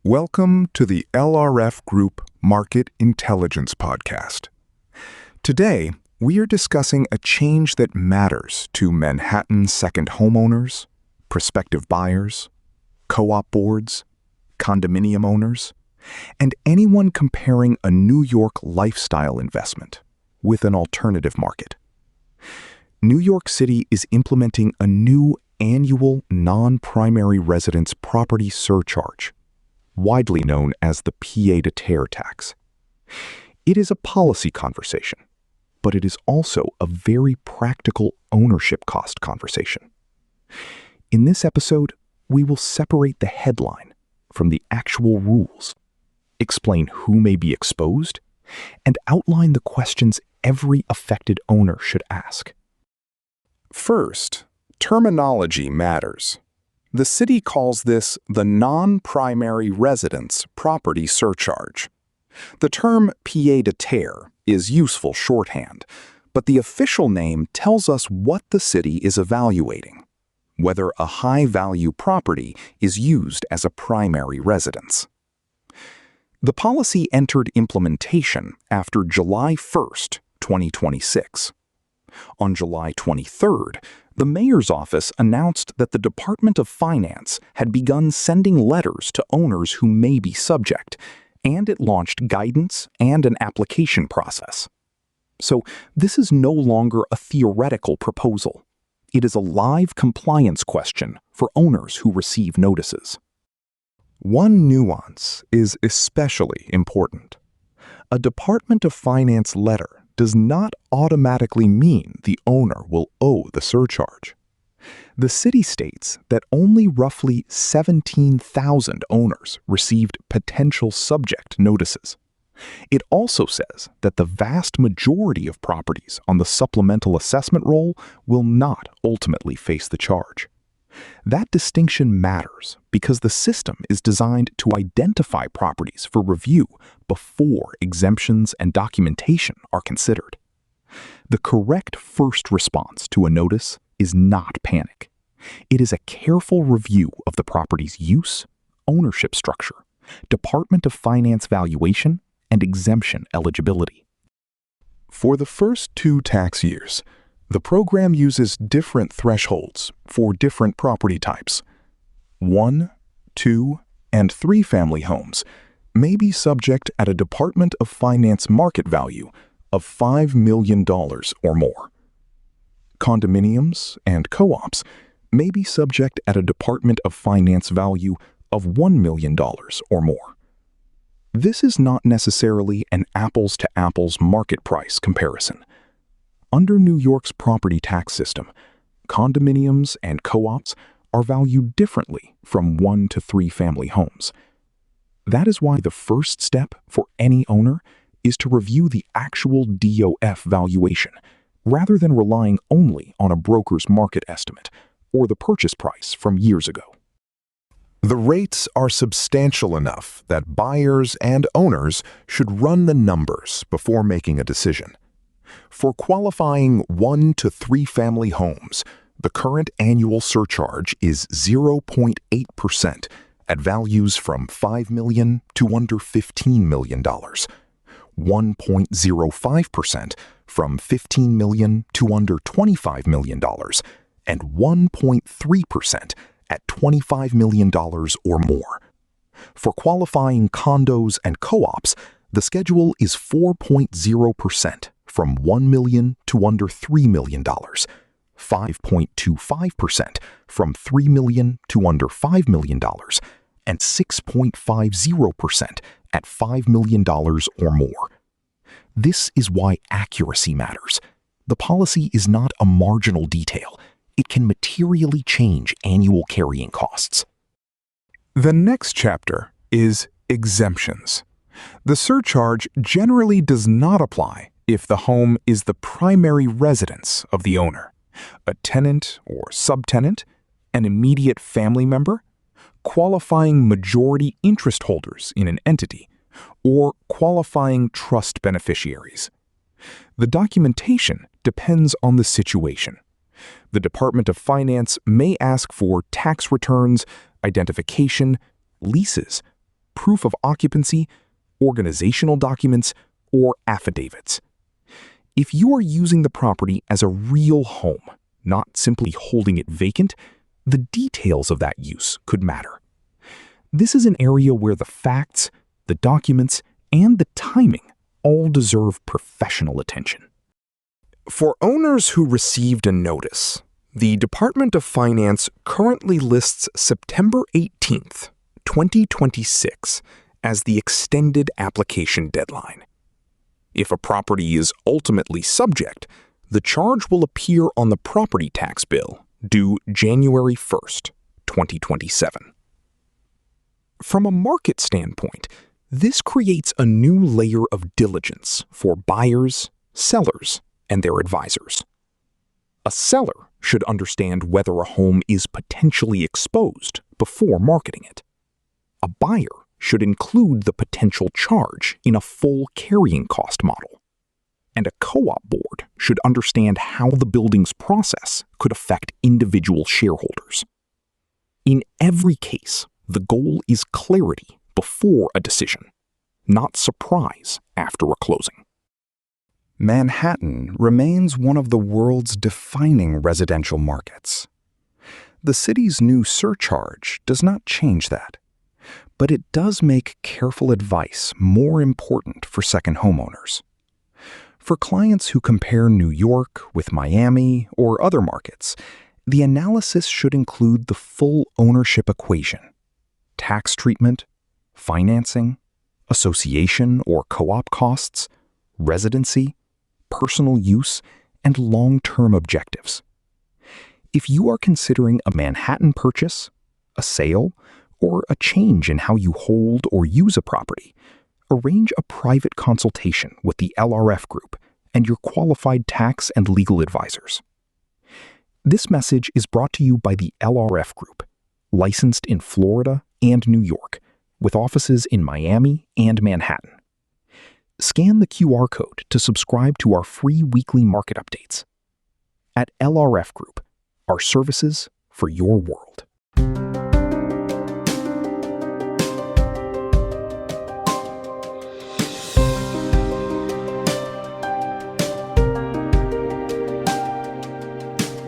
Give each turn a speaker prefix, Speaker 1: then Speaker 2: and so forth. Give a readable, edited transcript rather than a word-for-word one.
Speaker 1: Welcome to the LRF Group Market Intelligence Podcast. Today, we are discussing a change that matters to Manhattan second homeowners, prospective buyers, co-op boards, condominium owners, and anyone comparing a New York lifestyle investment with an alternative market. New York City is implementing a new annual non-primary residence property surcharge, widely known as the pied-à-terre tax. It is a policy conversation, but it is also a very practical ownership cost conversation. In this episode, we will separate the headline from the actual rules, explain who may be exposed, and outline the questions every affected owner should ask. First, terminology matters. The city calls this the non-primary residence property surcharge. The term pied-à-terre is useful shorthand, but the official name tells us what the city is evaluating, whether a high-value property is used as a primary residence. The policy entered implementation after July 1st, 2026. On July 23rd, the mayor's office announced that the Department of Finance had begun sending letters to owners who may be subject, and it launched guidance and an application process. So this is no longer a theoretical proposal. It is a live compliance question for owners who receive notices. One nuance is especially important. A Department of Finance letter does not automatically mean the owner will owe the surcharge. The city states that only roughly 17,000 owners received potential subject notices. It also says that the vast majority of properties on the supplemental assessment roll will not ultimately face the charge. That distinction matters because the system is designed to identify properties for review before exemptions and documentation are considered. The correct first response to a notice is not panic. It is a careful review of the property's use, ownership structure, Department of Finance valuation, and exemption eligibility. For the first 2 tax years, the program uses different thresholds for different property types. 1, 2, and 3 family homes may be subject at a Department of Finance market value of $5 million or more. Condominiums and co-ops may be subject at a Department of Finance value of $1 million or more. This is not necessarily an apples-to-apples market price comparison. Under New York's property tax system, condominiums and co-ops are valued differently from 1 to 3 family homes. That is why the first step for any owner is to review the actual DOF valuation, rather than relying only on a broker's market estimate or the purchase price from years ago. The rates are substantial enough that buyers and owners should run the numbers before making a decision. For qualifying 1 to 3 family homes, the current annual surcharge is 0.8% at values from $5 million to under $15 million, 1.05% from $15 million to under $25 million, and 1.3% at $25 million or more. For qualifying condos and co-ops, the schedule is 4.0% from $1 million to under $3 million, 5.25% from $3 million to under $5 million, and 6.50% at $5 million or more. This is why accuracy matters. The policy is not a marginal detail. It can materially change annual carrying costs. The next chapter is exemptions. The surcharge generally does not apply if the home is the primary residence of the owner, a tenant or subtenant, an immediate family member, qualifying majority interest holders in an entity, or qualifying trust beneficiaries. The documentation depends on the situation. The Department of Finance may ask for tax returns, identification, leases, proof of occupancy, organizational documents, or affidavits. If you are using the property as a real home, not simply holding it vacant, the details of that use could matter. This is an area where the facts, the documents, and the timing all deserve professional attention. For owners who received a notice, the Department of Finance currently lists September 18th, 2026 as the extended application deadline. If a property is ultimately subject, the charge will appear on the property tax bill due January 1st, 2027. From a market standpoint, this creates a new layer of diligence for buyers, sellers, and their advisors. A seller should understand whether a home is potentially exposed before marketing it. A buyer should include the potential charge in a full carrying cost model. And a co-op board should understand how the building's process could affect individual shareholders. In every case, the goal is clarity before a decision, not surprise after a closing. Manhattan remains one of the world's defining residential markets. The city's new surcharge does not change that, but it does make careful advice more important for second homeowners. For clients who compare New York with Miami or other markets, the analysis should include the full ownership equation: tax treatment, financing, association or co-op costs, residency, personal use, and long-term objectives. If you are considering a Manhattan purchase, a sale, or a change in how you hold or use a property, arrange a private consultation with the LRF Group and your qualified tax and legal advisors. This message is brought to you by the LRF Group, licensed in Florida and New York, with offices in Miami and Manhattan. Scan the QR code to subscribe to our free weekly market updates. At LRF Group, our services for your world.